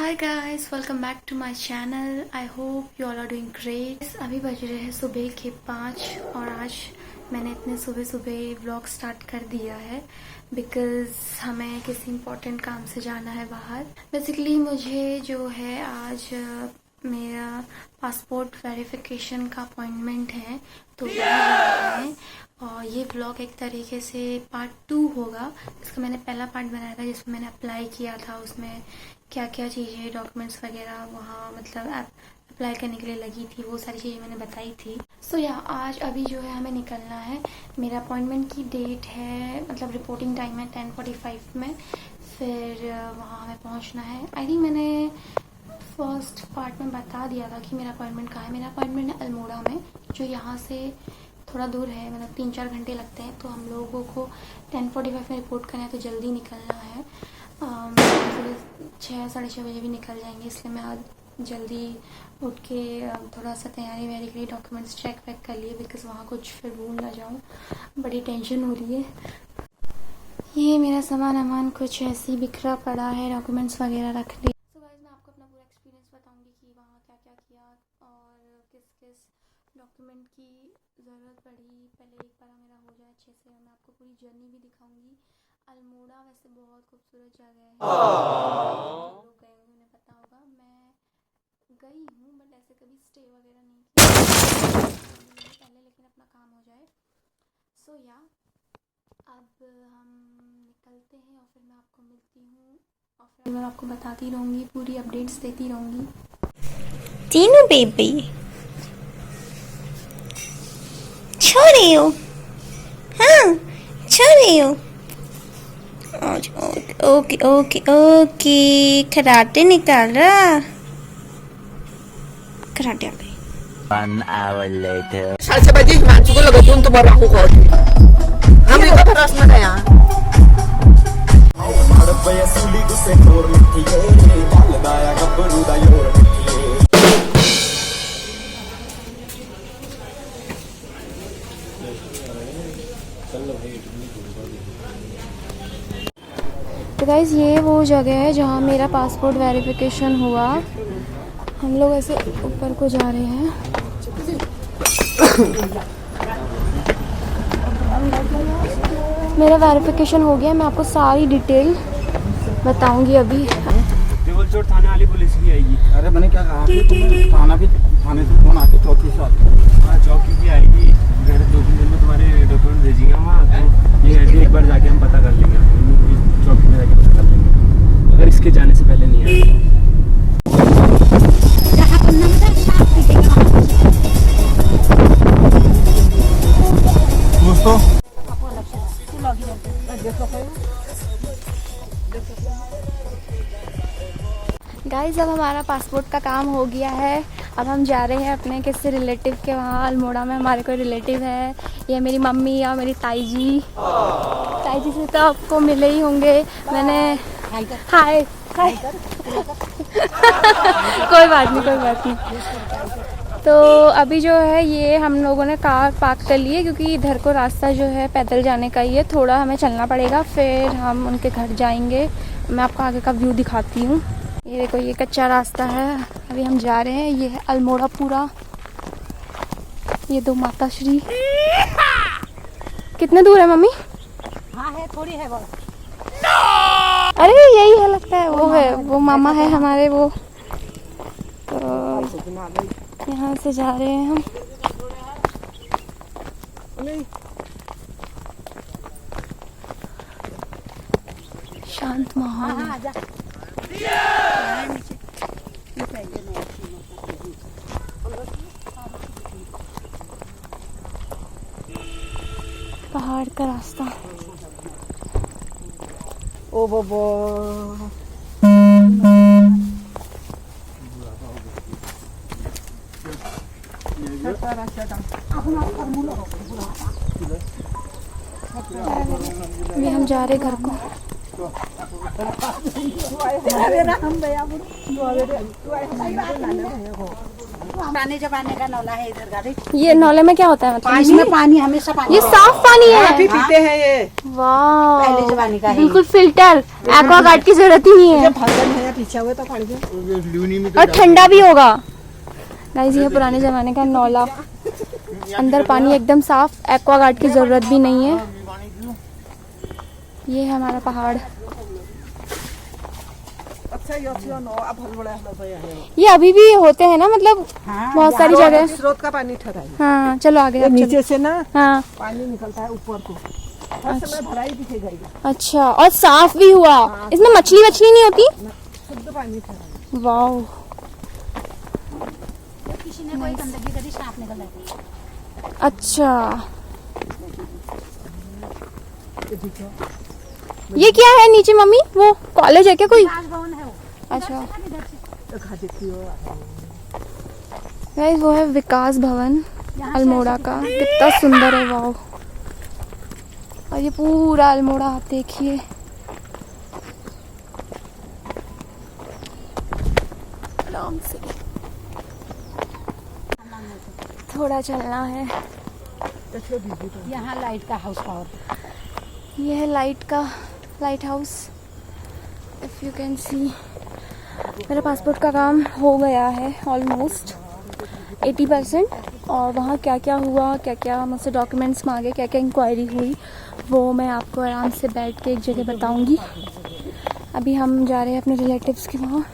Hi guys, welcome back to my channel. I hope you all are doing great. अभी बज रहे हैं सुबह के 5 और आज मैंने इतने सुबह सुबह व्लॉग स्टार्ट कर दिया है बिकॉज़ हमें किसी इम्पोर्टेंट काम से जाना है बाहर। बेसिकली मुझे जो है आज मेरा पासपोर्ट वेरिफिकेशन का अपॉइंटमेंट है तो वहाँ जाना है। और ये व्लॉग एक तरीके से पार्ट 2 होगा। इसका मैंने पहला पार्ट बनाया था जिसमें मैंने अप्लाई किया था, उसमें क्या क्या चीज़ें डॉक्यूमेंट्स वगैरह वहाँ मतलब अप्लाई करने के लिए लगी थी, वो सारी चीज़ें मैंने बताई थी। सो या आज अभी जो है हमें निकलना है। मेरा अपॉइंटमेंट की डेट है, मतलब रिपोर्टिंग टाइम है 10:45 में। फिर वहाँ हमें पहुँचना है। आई थिंक मैंने फर्स्ट पार्ट में बता दिया था कि मेरा अपॉइंटमेंट कहाँ है। मेरा अपॉइंटमेंट है अल्मोड़ा में, जो यहाँ से थोड़ा दूर है, मतलब 3-4 घंटे लगते हैं। तो हम लोगों को 10:45 में रिपोर्ट करना है तो जल्दी निकलना है। 6-6:30 बजे भी निकल जाएंगे, इसलिए मैं आज जल्दी उठ के थोड़ा सा तैयारी वैयारी के लिए डॉक्यूमेंट्स चेक वैक कर लिए बिकॉज़ वहाँ कुछ फिर भूल ना जाऊँ। बड़ी टेंशन हो रही है। ये मेरा सामान कुछ ऐसे ही बिखरा पड़ा है, डॉक्यूमेंट्स वगैरह रख लिए। सो गाइस, मैं आपको अपना पूरा एक्सपीरियंस बताऊंगी कि वहाँ क्या क्या किया और किस किस डॉक्यूमेंट की ज़रूरत पड़ी। पहले एक बार मेरा हो जाए अच्छे से, मैं आपको पूरी जर्नी भी दिखाऊंगी। अल्मोड़ा वैसे बहुत खूबसूरत जगह है, लोग गए होंगे उन्हें पता होगा। मैं गई हूँ बट ऐसे कभी स्टे वगैरह नहीं किया पहले, लेकिन अपना काम हो जाए। सो या अब हम निकलते हैं और फिर मैं आपको मिलती हूँ और फिर मैं आपको बताती रहूँगी, पूरी अपडेट्स देती रहूँगी। तीनों बेबी छो रही हो? हाँ, छो रही हो? ओके ओके ओके, कराटे निकाल रहा, कराटे आ गई। 1 hour later. Salsa ba din man? Siguro lagot to bara ko ko. Kami ka paras na kaya. तो गाइज़ ये वो जगह है जहाँ मेरा पासपोर्ट वेरिफिकेशन हुआ। हम लोग ऐसे ऊपर को जा रहे हैं। मेरा वेरिफिकेशन हो गया, मैं आपको सारी डिटेल बताऊंगी अभी। देवलचोट थाने वाली पुलिस भी आएगी। अरे मैंने क्या कहा कि तुम्हें थाने से फोन आके चौकी से आते। हाँ, चौकी भी आएगी। घर 2-3 दिन में तुम्हारे डॉक्यूमेंट भेजेंगे वहाँ, तो ये ऐसे एक बार जाके हम पता कर लेंगे, चौकी में जाके पता कर लेंगे अगर इसके जाने से पहले नहीं आए। दोस्तों गाइज़ अब हमारा पासपोर्ट का काम हो गया है। अब हम जा रहे हैं अपने किसी रिलेटिव के वहाँ। अल्मोड़ा में हमारे कोई रिलेटिव है, ये मेरी मम्मी और मेरी ताई जी से तो आपको मिले ही होंगे। मैंने हाय हाय कोई बात नहीं। तो अभी जो है ये हम लोगों ने कार पार्क कर ली है क्योंकि इधर को रास्ता जो है पैदल जाने का ही है, थोड़ा हमें चलना पड़ेगा, फिर हम उनके घर जाएंगे। मैं आपको आगे का व्यू दिखाती हूँ। ये देखो, ये कच्चा रास्ता है, अभी हम जा रहे हैं। ये है अल्मोड़ा पूरा। ये दो माता श्री। कितने दूर है मम्मी? हाँ है, थोड़ी है बहुत। अरे यही है, लगता है वो है, वो मामा है हमारे वो। तो यहाँ से जा रहे हैं हम। शांत माहौल है। पहाड़ का रास्ता। ओ बाबा, अभी हम जा रहे घर को। पुराने जमाने का नौला है इधर गाड़ी। ये नौले में क्या होता है मतलब? इसमें पानी हमेशा पानी ये साफ पानी है। पीते हैं ये। वाह, पहले जमाने का है। बिल्कुल फिल्टर, एक्वागार्ड की जरूरत ही नहीं है। भगन है पीछे हुए तो पानी के। और ठंडा भी होगा। गाइस ये पुराने जमाने का नौला, अंदर पानी एकदम साफ, एक्वागार्ड की जरूरत भी नहीं है। ये है हमारा पहाड़। अच्छा ये नो अब बहुत बड़ा है। ये अभी भी होते हैं ना, मतलब बहुत सारी जगह। स्रोत का पानी ठहरा है। हाँ चलो आगे अब चलो। नीचे से ना हाँ पानी निकलता है ऊपर को, हर समय भराई दिखे जाएगी। अच्छा, और साफ भी हुआ। इसमें मछली वछली नहीं होती? शुद्ध पानी ठहरा है। वाह, किसी ने कोई गंदगी करी सांप निकल जाती है। अच्छा ये क्या है नीचे मम्मी? वो कॉलेज है क्या कोई? राजभवन है वो। अच्छा खा देखती हो। गाइस वो है विकास भवन अल्मोड़ा का। कितना सुंदर है, वाह। और ये पूरा अल्मोड़ा आप देखिए। आराम से थोड़ा चलना है। यहाँ लाइट का हाउस पावर। ये है light house, if you can see. मेरा पासपोर्ट का काम हो गया है ऑलमोस्ट 80%। और वहाँ क्या क्या हुआ, क्या क्या मुझसे डॉक्यूमेंट्स मांगे, क्या क्या इंक्वायरी हुई, वो मैं आपको आराम से बैठ के एक जगह बताऊंगी। अभी हम जा रहे हैं अपने रिलेटिव्स के वहाँ।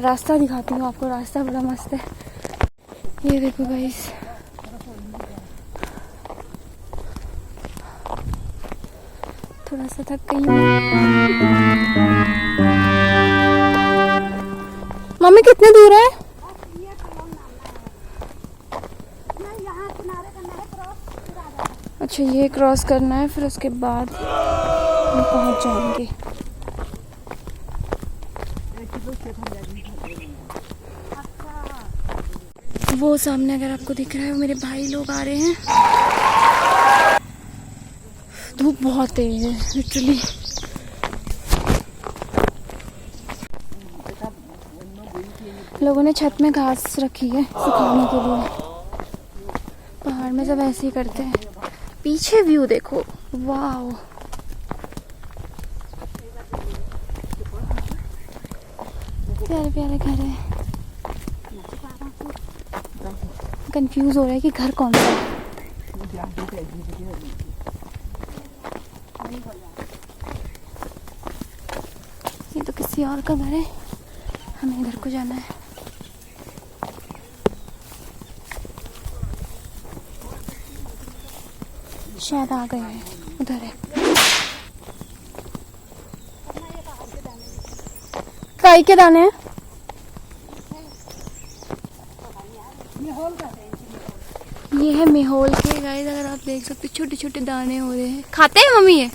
रास्ता दिखाती हूँ आपको, रास्ता बड़ा मस्त है। ये देखो गाइस, थोड़ा सा थक गई हूँ। मम्मी कितने दूर है? अच्छा ये क्रॉस करना है, फिर उसके बाद हम पहुंच जाएंगे। वो सामने अगर आपको दिख रहा है, वो मेरे भाई लोग आ रहे हैं। धूप बहुत तेज है लिटरली। लोगों ने छत में घास रखी है सुखाने के लिए। पहाड़ में सब ऐसे ही करते हैं। पीछे व्यू देखो, वाह। प्यारे प्यारे घर है। कंफ्यूज हो रहा है कि घर कौन सा है। ये तो किसी और का घर है, हमें घर को जाना है। शायद आ गए हैं, उधर है। काई के दाने हैं? ये है मेहोल के गाइस, अगर आप देख सकते छोटे छोटे दाने हो रहे हैं। खाते हैं मम्मी ये?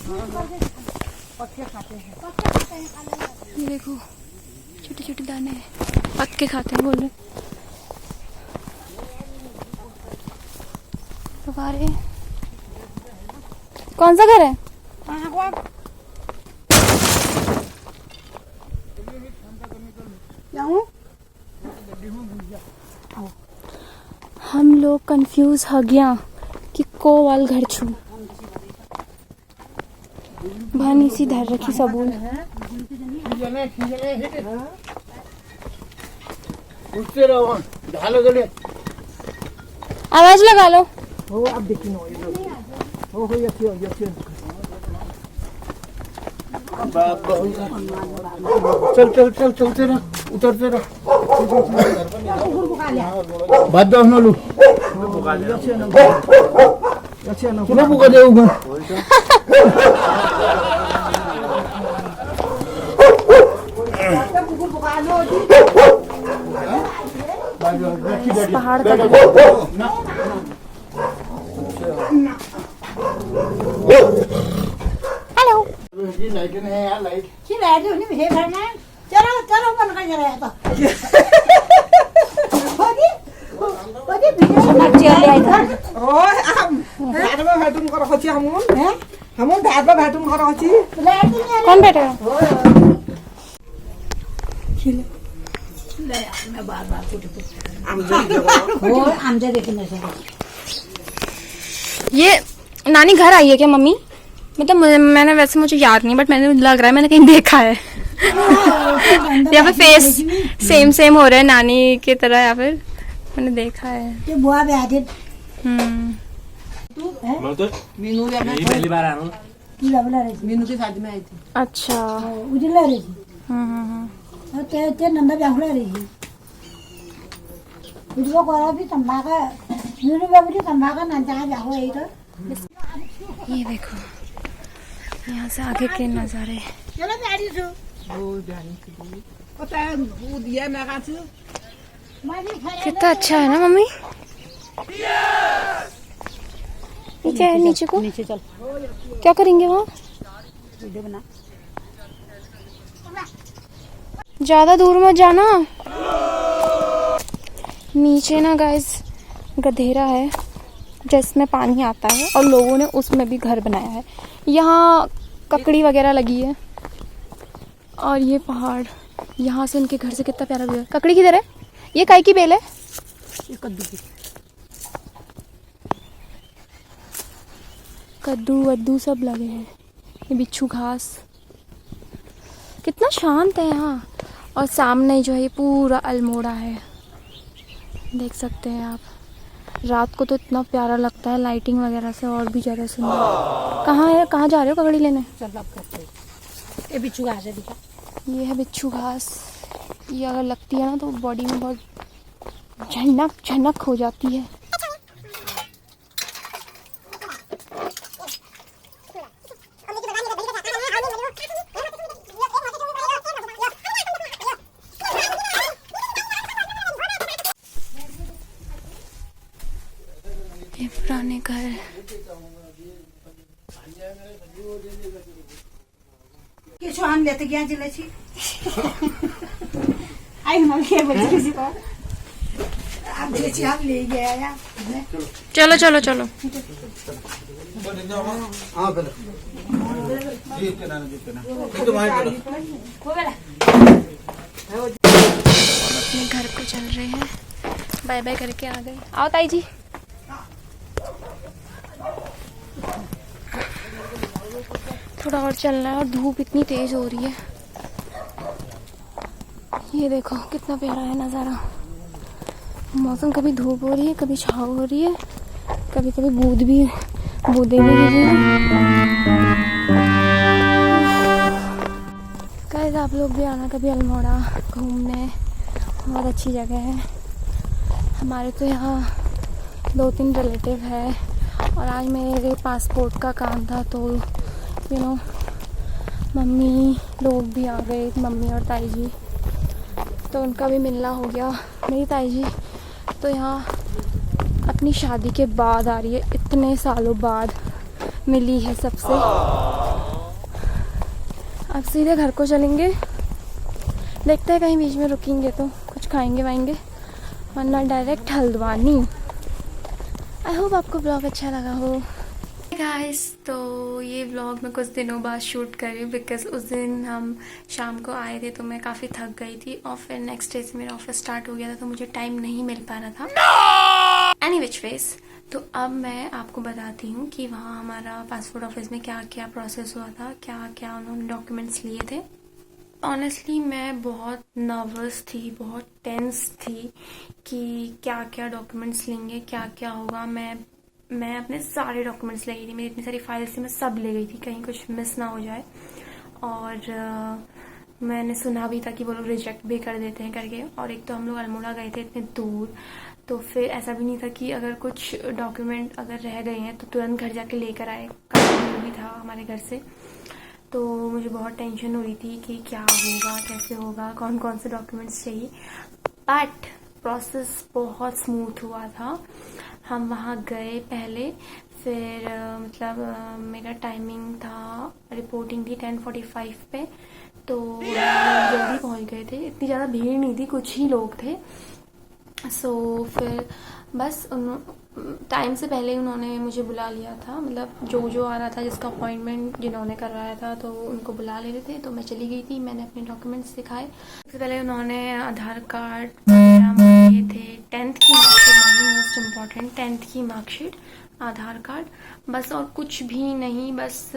ये देखो छोटे छोटे दाने हैं, पक के खाते हैं बोल रहे। तुम्हारे कौन सा घर है? हम लोग कंफ्यूज हो गया कि को वाल घर छू भानी सी धर रखी सबूल। आवाज लगा लो। हो अब देखी नो हो ये चल चल चल चलते रह, उतरते रह। बात दो ना लू सुनो बुका देऊंगा। पहाड़ का हेलो लाइट है यार, लाइट चलो चलो बन कर जरा तो ओय हम धार में बैठूं कर होची हमन धार में बैठूं कर होची। कौन बैठेगा? मैं बार बार आमच्या वो आमच्या देखील ये नानी घर आई है क्या मम्मी? मतलब मैंने वैसे मुझे याद नहीं, बट मैंने लग रहा है मैंने कहीं देखा है। या फिर फेस सेम हो रहा है नानी की तरह, या फिर मैंने देखा है। ते बुआ भी आते मैं तो मीनू या मैं यही पहली बार आया हूँ। की लवला रे मीनू की शादी में आई थी। अच्छा। उजला रे ते नंदा ब्याहुला रे उजवा कोरा भी तंबाका नीरू बाबू तंबाका नंदा ब्याहु है तो ये देखो यहाँ से आगे के नज़ारे। चलो गाड़ी जो ओ जाने के लिए पता है वो दिया मैं कहा थी कितना अच्छा है ना मम्मी। ये क्या है नीचे को? नीचे चल क्या करेंगे वहाँ? वीडियो बना ज्यादा दूर मत जाना। नीचे ना गाइस गधेरा है जिसमें पानी आता है और लोगों ने उसमें भी घर बनाया है। यहाँ ककड़ी वगैरह लगी है और ये पहाड़, यहाँ से उनके घर से कितना प्यारा व्यू है। ककड़ी किधर है? ये काई की बेल है? कद्दू की कद्दू वद्दू सब लगे हैं। ये बिच्छू घास, कितना शांत है यहाँ। और सामने जो है ये पूरा अल्मोड़ा है, देख सकते हैं आप। रात को तो इतना प्यारा लगता है लाइटिंग वगैरह से, और भी ज़्यादा सुंदर। कहाँ है, कहाँ जा रहे हो ककड़ी लेने? चल अब करते ये बिच्छू घास है दिखा। ये है बिच्छू घास। ये अगर लगती है ना तो बॉडी में बहुत झनक झनक हो जाती है। ये पुराने घर। কিছু আন लेते गया जिलेছি आई हम के बच्चे किसी को आप जिलेची हम ले गया या चलो चलो चलो। हाँ पहले जीत के ना ये तो मार करो। अपने घर को चल रहे हैं, बाय बाय करके आ गए। आओ ताई जी। थोड़ा और चलना है और धूप इतनी तेज हो रही है। ये देखो कितना प्यारा है नज़ारा। मौसम कभी धूप हो रही है, कभी छाव हो रही है, कभी कभी बूंदें भी गिर रही हैं। गाइस आप लोग भी आना कभी अल्मोड़ा घूमने, बहुत अच्छी जगह है। हमारे तो यहाँ 2-3 रिलेटिव है और आज मेरे पासपोर्ट का काम था, तो यू नो मम्मी लोग भी आ गए, मम्मी और ताई जी, तो उनका भी मिलना हो गया। मेरी ताई जी तो यहाँ अपनी शादी के बाद आ रही है, इतने सालों बाद मिली है सबसे। अब सीधे घर को चलेंगे, देखते हैं कहीं बीच में रुकेंगे तो कुछ खाएंगे वाएंगे, वरना डायरेक्ट हल्द्वानी। आई होप आपको ब्लॉग अच्छा लगा हो। गाइस तो ये व्लॉग मैं कुछ दिनों बाद शूट कर रही हूँ बिकॉज उस दिन हम शाम को आए थे तो मैं काफ़ी थक गई थी और फिर नेक्स्ट डे से मेरा ऑफिस स्टार्ट हो गया था तो मुझे टाइम नहीं मिल पा रहा था। एनी विच वेज, तो अब मैं आपको बताती हूँ कि वहाँ हमारा पासपोर्ट ऑफिस में क्या क्या प्रोसेस हुआ था, क्या क्या उन्होंने डॉक्यूमेंट्स लिए थे। ऑनेस्टली मैं बहुत नर्वस थी, बहुत टेंस थी कि क्या क्या डॉक्यूमेंट्स लेंगे, क्या क्या होगा। मैं अपने सारे डॉक्यूमेंट्स ले गई थी, मेरी इतनी सारी फाइल्स थी, मैं सब ले गई थी, कहीं कुछ मिस ना हो जाए। और मैंने सुना भी था कि वो लोग रिजेक्ट भी कर देते हैं करके। और एक तो हम लोग अल्मोड़ा गए थे इतने दूर, तो फिर ऐसा भी नहीं था कि अगर कुछ डॉक्यूमेंट अगर रह गए हैं तो तुरंत घर जाके लेकर आए, काम भी था हमारे घर से। तो मुझे बहुत टेंशन हो रही थी कि क्या होगा, कैसे होगा, कौन कौन से डॉक्यूमेंट्स चाहिए। बट प्रोसेस बहुत स्मूथ हुआ था। हम वहाँ गए पहले, फिर मेरा टाइमिंग था, रिपोर्टिंग थी 10:45 पे, तो जल्दी पहुँच गए थे। इतनी ज़्यादा भीड़ नहीं थी, कुछ ही लोग थे। सो फिर बस टाइम से पहले ही उन्होंने मुझे बुला लिया था, मतलब जो आ रहा था, जिसका अपॉइंटमेंट जिन्होंने करवाया था तो उनको बुला ले रहे थे, तो मैं चली गई थी। मैंने अपने डॉक्यूमेंट्स दिखाए। सबसे पहले उन्होंने आधार कार्ड वगैरह मांगे थे, 10th की मार्कशीट मांगी, मोस्ट इम्पॉर्टेंट 10th की मार्कशीट, आधार कार्ड, बस और कुछ भी नहीं, बस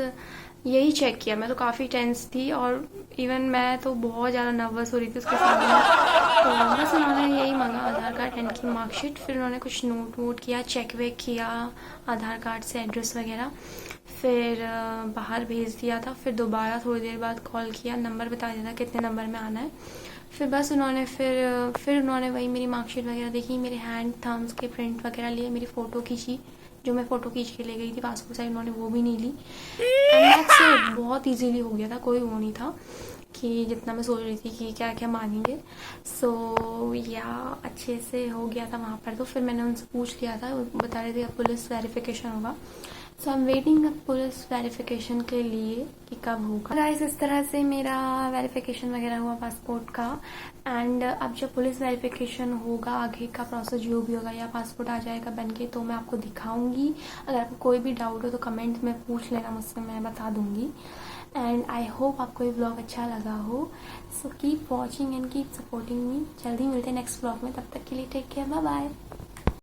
यही चेक किया। मैं तो काफ़ी टेंस थी और इवन मैं तो बहुत ज़्यादा नर्वस हो रही थी उसके सामने। तो बस उन्होंने यही मांगा, आधार कार्ड, 10th की मार्कशीट। फिर उन्होंने कुछ नोट वोट किया, चेक वेक किया आधार कार्ड से, एड्रेस वगैरह, फिर बाहर भेज दिया था। फिर दोबारा थोड़ी देर बाद कॉल किया, नंबर बता दिया था कितने नंबर में आना है। फिर बस उन्होंने फिर उन्होंने वही मेरी मार्कशीट वगैरह देखी, मेरे हैंड थम्स के प्रिंट वगैरह लिए, मेरी फ़ोटो खींची, जो मैं फ़ोटो खींच के ले गई थी पासपोर्ट साइज, उन्होंने वो भी नहीं ली। And that's it. बहुत इजीली हो गया था, कोई वो नहीं था कि जितना मैं सोच रही थी कि क्या क्या मांगेंगे। सो या अच्छे से हो गया था वहाँ पर। तो फिर मैंने उनसे पूछ लिया था, वो बता रहे थे अब पुलिस वेरिफिकेशन होगा। सो आई एम वेटिंग अब पुलिस वेरिफिकेशन के लिए कि कब होगा। गाइस, इस तरह से मेरा वेरिफिकेशन वगैरह हुआ पासपोर्ट का। एंड अब जब पुलिस वेरिफिकेशन होगा, आगे का प्रोसेस जो भी होगा, या पासपोर्ट आ जाएगा बन के, तो मैं आपको दिखाऊंगी। अगर आपको कोई भी डाउट हो तो कमेंट में पूछ लेना मुझसे, मैं बता दूंगी। एंड आई होप आपको ये ब्लॉग अच्छा लगा हो। So keep watching and keep supporting me. जल्दी मिलते हैं नेक्स्ट ब्लॉग में, तब तक के लिए टेक केयर, बाय बाय।